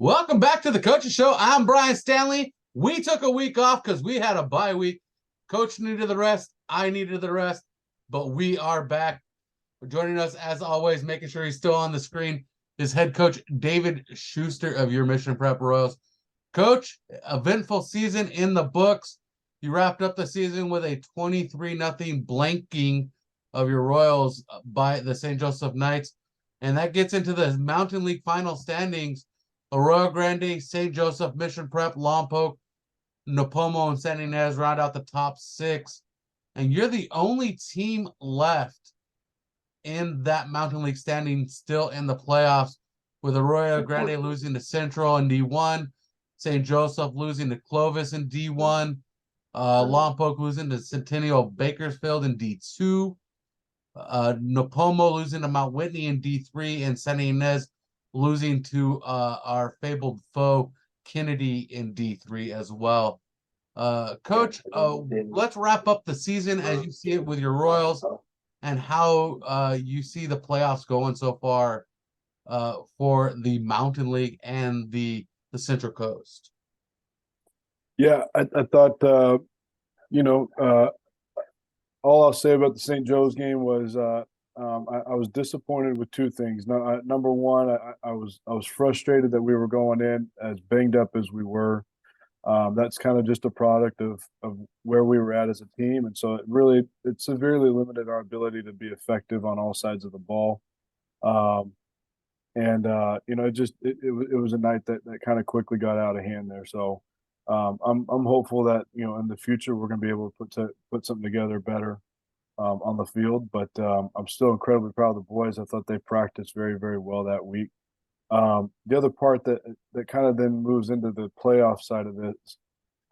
Welcome back to the Coaching Show. I'm Brian Stanley. We took a week off because we had a bye week. Coach needed the rest. I needed the rest. But we are back. Joining us, as always, making sure he's still on the screen, is head coach David Schuster of your Mission Prep Royals. Coach, eventful season in the books. You wrapped up the season with a 23-0 blanking of your Royals by the St. Joseph Knights. And that gets into the Mountain League final standings. Arroyo Grande, St. Joseph, Mission Prep, Lompoc, Napomo, and San Ynez round out the top six. And you're the only team left in that Mountain League standing still in the playoffs, with Arroyo Grande losing to Central in D1, St. Joseph losing to Clovis in D1, Lompoc losing to Centennial Bakersfield in D2, Napomo losing to Mount Whitney in D3, and San Ynez losing to our fabled foe Kennedy in D3 as well. Coach, let's wrap up the season as you see it with your Royals and how you see the playoffs going so far for the Mountain League and the Central Coast. Yeah, I thought, all I'll say about the St. Joe's game was I was disappointed with two things. Number one, I was frustrated that we were going in as banged up as we were. That's kind of just a product of where we were at as a team, and so it severely limited our ability to be effective on all sides of the ball. It was a night that kind of quickly got out of hand there. So I'm hopeful that in the future we're going to be able to put something together better on the field. But I'm still incredibly proud of the boys. I thought they practiced very, very well that week. The other part that kind of then moves into the playoff side of it,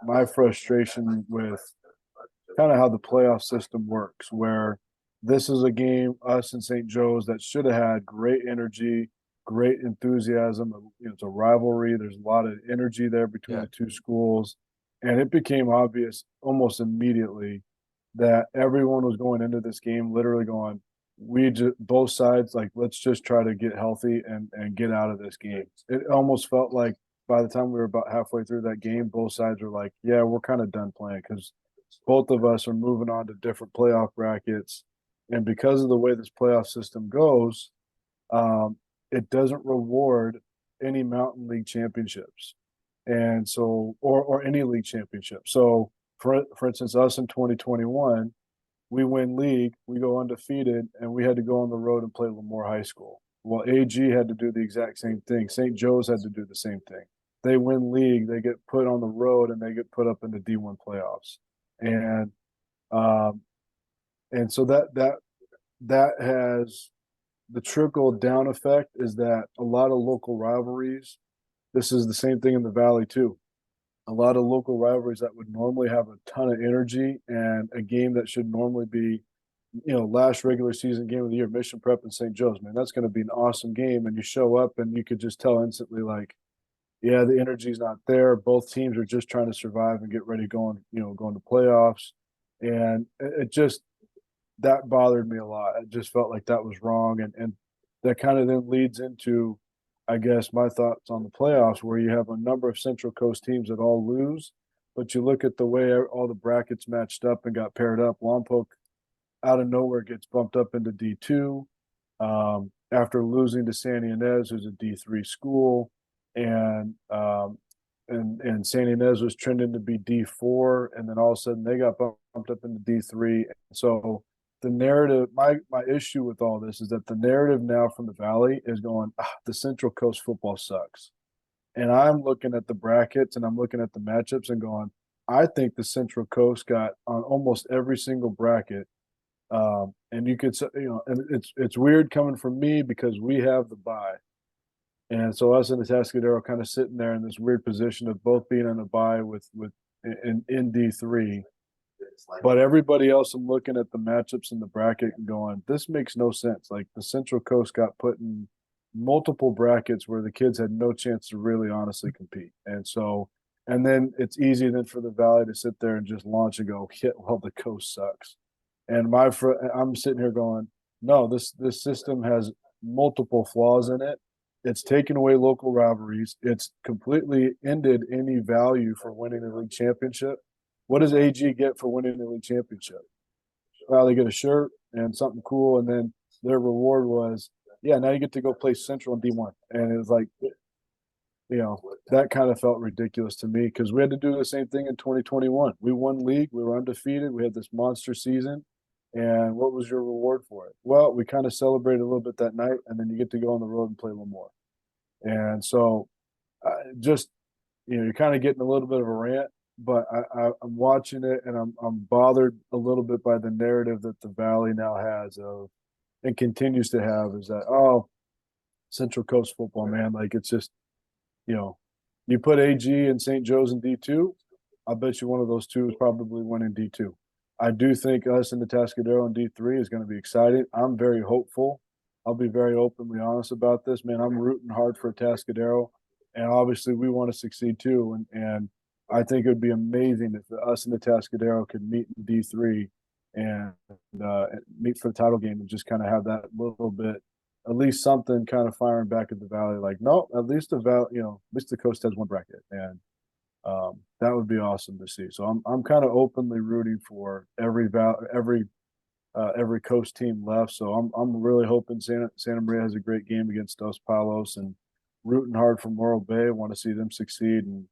my frustration with kind of how the playoff system works, where this is a game, us and St. Joe's, that should have had great energy, great enthusiasm. It's a rivalry. There's a lot of energy there between the two schools. And it became obvious almost immediately that everyone was going into this game literally going, both sides, like, let's just try to get healthy and get out of this game. It almost felt like by the time we were about halfway through that game, both sides were like, yeah, we're kind of done playing because both of us are moving on to different playoff brackets. And because of the way this playoff system goes, it doesn't reward any Mountain League championships. And so, or any league championship. So for instance, us in 2021, we win league, we go undefeated, and we had to go on the road and play Lemoore High School. Well, AG had to do the exact same thing. St. Joe's had to do the same thing. They win league, they get put on the road, and they get put up in the D1 playoffs. And so that has the trickle down effect, is that a lot of local rivalries. This is the same thing in the Valley too. A lot of local rivalries that would normally have a ton of energy, and a game that should normally be, last regular season game of the year, Mission Prep and St. Joe's, man, that's going to be an awesome game. And you show up and you could just tell instantly, like, yeah, the energy's not there. Both teams are just trying to survive and get ready going to playoffs. And that bothered me a lot. It just felt like that was wrong. And that kind of then leads into, I guess, my thoughts on the playoffs, where you have a number of Central Coast teams that all lose, but you look at the way all the brackets matched up and got paired up. Lompoc out of nowhere gets bumped up into D2 after losing to San Ynez, who's a D3 school, and San Ynez was trending to be D4, and then all of a sudden they got bumped up into D3. So the narrative, my issue with all this is that the narrative now from the Valley is going, the Central Coast football sucks. And I'm looking at the brackets and I'm looking at the matchups and going, I think the Central Coast got on almost every single bracket. And you could say, and it's weird coming from me because we have the bye. And so us and the Atascadero kind of sitting there in this weird position of both being on a bye in D3. But everybody else, I'm looking at the matchups in the bracket and going, this makes no sense. Like, the Central Coast got put in multiple brackets where the kids had no chance to really honestly compete. And then it's easy then for the Valley to sit there and just launch and go, yeah, well, the Coast sucks. And I'm sitting here going, no, this system has multiple flaws in it. It's taken away local rivalries. It's completely ended any value for winning the league championship. What does AG get for winning the league championship? Well, they get a shirt and something cool, and then their reward was, yeah, now you get to go play Central in D1. And it was like, that kind of felt ridiculous to me because we had to do the same thing in 2021. We won league, we were undefeated, we had this monster season. And what was your reward for it? Well, we kind of celebrated a little bit that night, and then you get to go on the road and play a little more. And so, just you're kind of getting a little bit of a rant, but I'm watching it, and I'm bothered a little bit by the narrative that the Valley now has of and continues to have is that Central Coast football, man, like it's just you put AG and St. Joe's in D2, I bet you one of those two is probably winning D2. I do think us in the Atascadero in D3 is going to be exciting. I'm very hopeful. I'll be very openly honest about this, man. I'm rooting hard for Atascadero, and obviously we want to succeed too. And I think it would be amazing if us and the Atascadero could meet in D3 and meet for the title game and just kind of have that little bit, at least something kind of firing back at the Valley. Like, no, at least the Valley, at least the Coast has one bracket, and that would be awesome to see. So I'm kind of openly rooting for every Coast team left. So I'm really hoping Santa Maria has a great game against Dos Palos, and rooting hard for Morro Bay. I want to see them succeed, and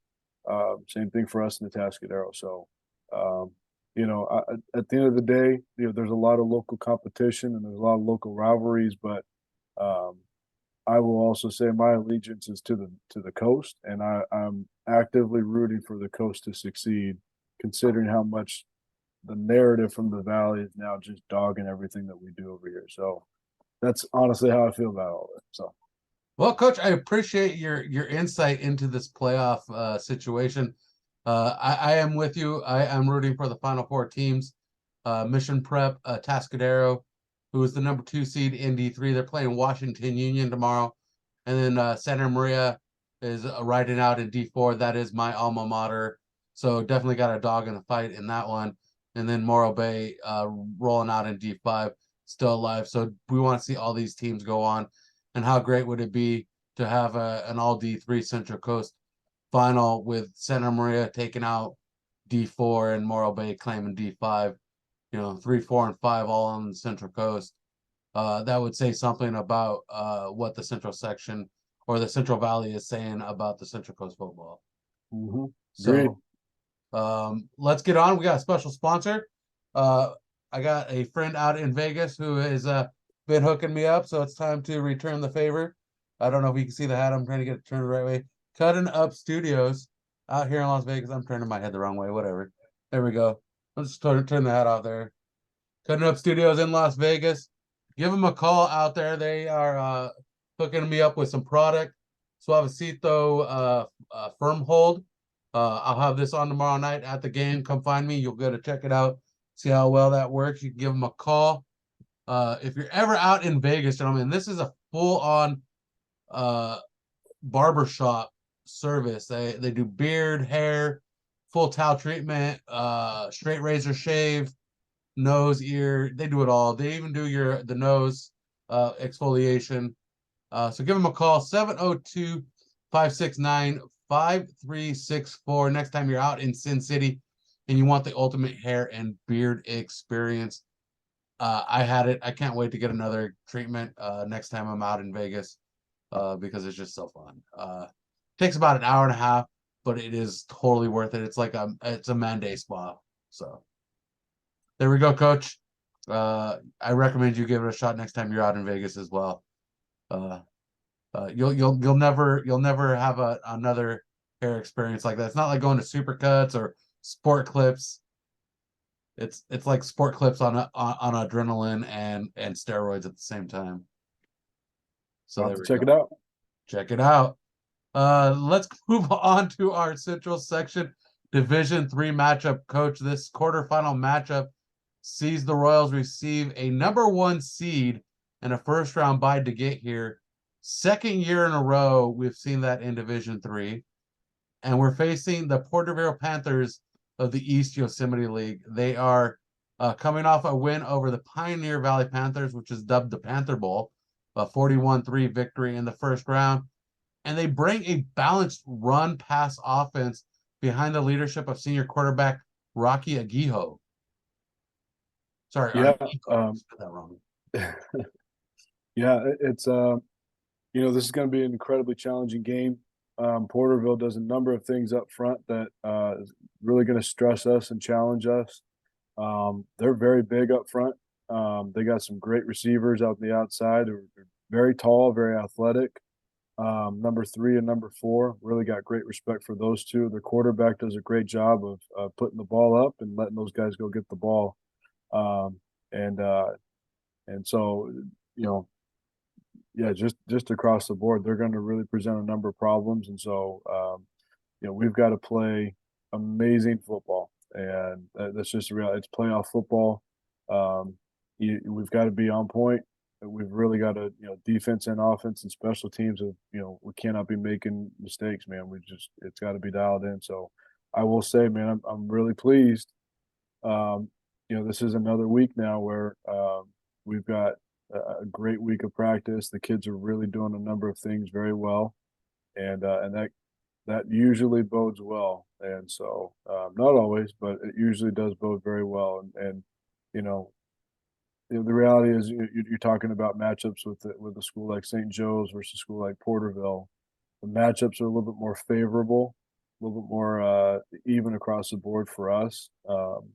same thing for us in the Atascadero. So at the end of the day, there's a lot of local competition and there's a lot of local rivalries, but I will also say my allegiance is to the Coast, and I'm actively rooting for the Coast to succeed, considering how much the narrative from the Valley is now just dogging everything that we do over here. So that's honestly how I feel about all of it. So, well, Coach, I appreciate your insight into this playoff situation. I am with you. I am rooting for the Final Four teams. Mission Prep, Tascadero, who is the number 2 seed in D3. They're playing Washington Union tomorrow. And then Santa Maria is riding out in D4. That is my alma mater. So definitely got a dog in the fight in that one. And then Morro Bay rolling out in D5, still alive. So we want to see all these teams go on. And how great would it be to have an all D3 Central Coast final with Santa Maria taking out D4 and Morro Bay claiming D5. 3, 4, and 5 all on the Central Coast. That would say something about what the Central section or the Central Valley is saying about the Central Coast football. mm-hmm. So let's get on. We got a special sponsor. I got a friend out in Vegas who has been hooking me up, so it's time to return the favor. I don't know if you can see the hat. I'm trying to get it turned the right way. Cutting Up Studios out here in Las Vegas. I'm turning my head the wrong way. Whatever. There we go. Let's turn the hat off there. Cutting Up Studios in Las Vegas. Give them a call out there. They are hooking me up with some product. Suavecito firm hold. I'll have this on tomorrow night at the game. Come find me. You'll go to check it out. See how well that works. You can give them a call. If you're ever out in Vegas, gentlemen, this is a full-on barbershop service. They do beard, hair, full towel treatment, straight razor shave, nose, ear. They do it all. They even do the nose exfoliation. So give them a call, 702-569-5364. Next time you're out in Sin City and you want the ultimate hair and beard experience. I had it. I can't wait to get another treatment next time I'm out in Vegas because it's just so fun. Takes about an hour and a half, but it is totally worth it. It's like it's a man-day spa. So there we go, Coach. I recommend you give it a shot next time you're out in Vegas as well. You'll never have another hair experience like that. It's not like going to Supercuts or Sport Clips. It's like Sport Clips on adrenaline and steroids at the same time. So there we check go. it out. Check it out. Let's move on to our Central Section Division 3 matchup, Coach. This quarterfinal matchup sees the Royals receive a number 1 seed and a first-round bye to get here. Second year in a row we've seen that in Division 3. And we're facing the Porterville Panthers of the East Yosemite League. They are coming off a win over the Pioneer Valley Panthers, which is dubbed the Panther Bowl. a 41-3 victory in the first round. And they bring a balanced run-pass offense behind the leadership of senior quarterback Rocky Aguijo. Sorry, Yeah, Aguijo. I said that wrong. yeah, it's this is going to be an incredibly challenging game. Porterville does a number of things up front that is really going to stress us and challenge us. They're very big up front. They got some great receivers out the outside who are very tall, very athletic. Number 3 and number 4 really got great respect for those two. Their quarterback does a great job of putting the ball up and letting those guys go get the ball. Um, and so, yeah, just across the board, they're going to really present a number of problems. And so, we've got to play amazing football, and that's just the reality. It's playoff football. We've got to be on point. We've really got to, defense and offense and special teams. We cannot be making mistakes, man. It's got to be dialed in. So, I will say, man, I'm really pleased. This is another week now where we've got a great week of practice. The kids are really doing a number of things very well, and that usually bodes well. And so, not always, but it usually does bode very well. And the reality is you're talking about matchups with a school like St. Joe's versus a school like Porterville. The matchups are a little bit more favorable, a little bit more even across the board for us. I'll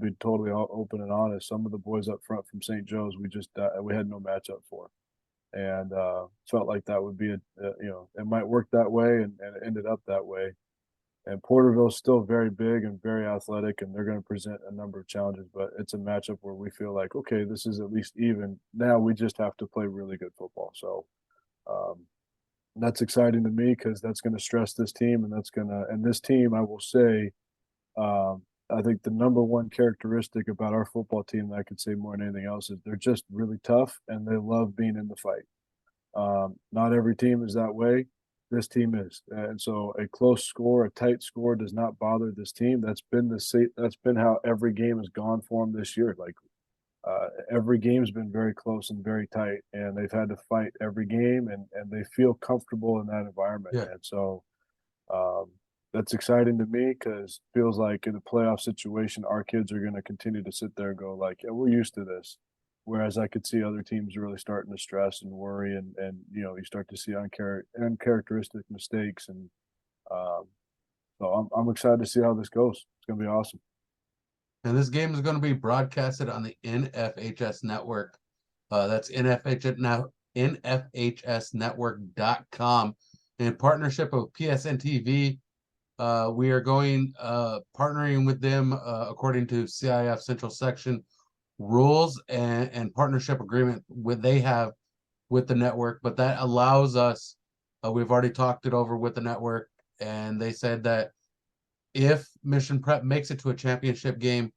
be totally open and honest. Some of the boys up front from St. Joe's, we had no matchup for, and felt like that would be it might work that way, and it ended up that way. And Porterville's still very big and very athletic, and they're going to present a number of challenges. But it's a matchup where we feel like, okay, this is at least even. Now we just have to play really good football. So that's exciting to me because that's going to stress this team, and this team, I will say, I think the number one characteristic about our football team that I could say more than anything else is they're just really tough and they love being in the fight. Not every team is that way. This team is, and so a close score, a tight score, does not bother this team. That's been how every game has gone for them this year. Like every game's been very close and very tight, and they've had to fight every game, and they feel comfortable in that environment. Yeah. And so that's exciting to me because it feels like in a playoff situation, our kids are going to continue to sit there and go like, yeah, we're used to this. Whereas I could see other teams really starting to stress and worry, and you start to see uncharacteristic mistakes, and so I'm excited to see how this goes. It's going to be awesome. And this game is going to be broadcasted on the NFHS network. That's NFHSnetwork.com in partnership with PSNtv. We are partnering with them according to CIF Central Section rules and partnership agreement they have with the network, but that allows us, we've already talked it over with the network, and they said that if Mission Prep makes it to a championship game,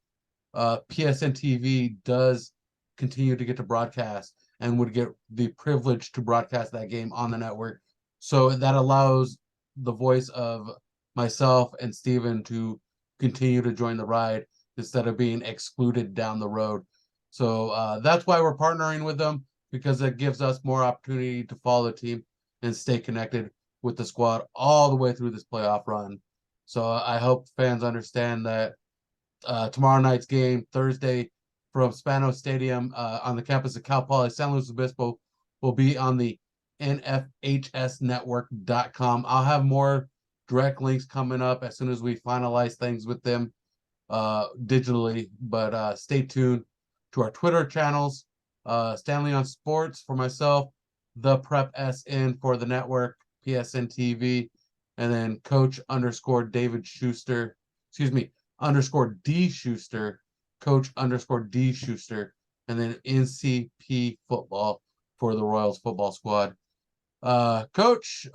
PSNtv does continue to get to broadcast and would get the privilege to broadcast that game on the network. So that allows the voice of myself and Steven to continue to join the ride instead of being excluded down the road. So that's why we're partnering with them, because it gives us more opportunity to follow the team and stay connected with the squad all the way through this playoff run. So I hope fans understand that tomorrow night's game, Thursday, from Spano Stadium on the campus of Cal Poly San Luis Obispo, will be on the NFHSnetwork.com. I'll have more direct links coming up as soon as we finalize things with them digitally, but stay tuned to our Twitter channels, Stanley on Sports for myself, the Prep SN for the network, PSNtv, and then Coach _ David Schuster, _ D Schuster, Coach _ D Schuster, and then NCP Football for the Royals football squad. Coach,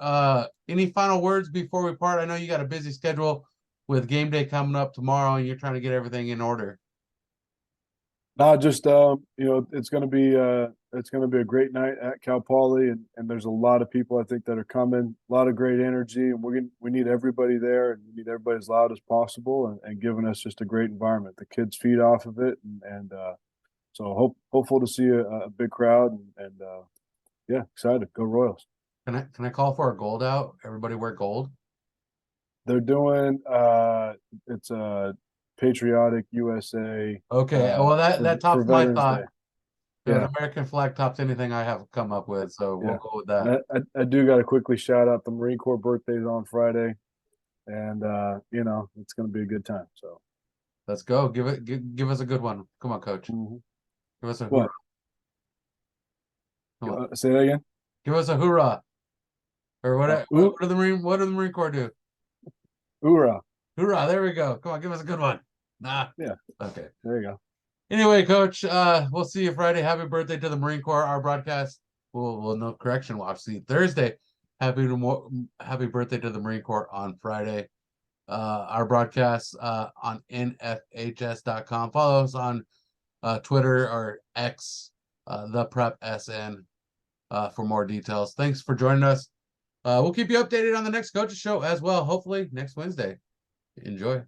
any final words before we part? I know you got a busy schedule with game day coming up tomorrow, and you're trying to get everything in order. No, just it's going to be a great night at Cal Poly, and there's a lot of people I think that are coming. A lot of great energy, and we need everybody there, and we need everybody as loud as possible, and giving us just a great environment. The kids feed off of it, and So hopeful to see a big crowd and yeah, excited. Go Royals. Can I call for a gold out? Everybody wear gold. They're doing it's a patriotic USA Okay, well that for tops my Veterans Day. thought. The Yeah, American flag tops anything I have come up with, so we'll yeah. go with And that. I do got to quickly shout out the Marine Corps birthdays on Friday, and you know it's going to be a good time. So Let's go. Give us a good one. Come on, coach. Give us a hoorah. what? Come on. Say that again. Give us a hoorah. Or what do the Marine Corps do? Hoorah! Hoorah, there we go. Come on, give us a good one. Nah. Yeah. Okay. There you go. Anyway, coach, we'll see you Friday. Happy birthday to the Marine Corps. Our broadcast, well, no correction. We'll see Thursday. Happy birthday to the Marine Corps on Friday. Our broadcast on nfhs.com. Follow us on Twitter or X, the Prep SN, for more details. Thanks for joining us. We'll keep you updated on the next coaches show as well. Hopefully next Wednesday. Enjoy.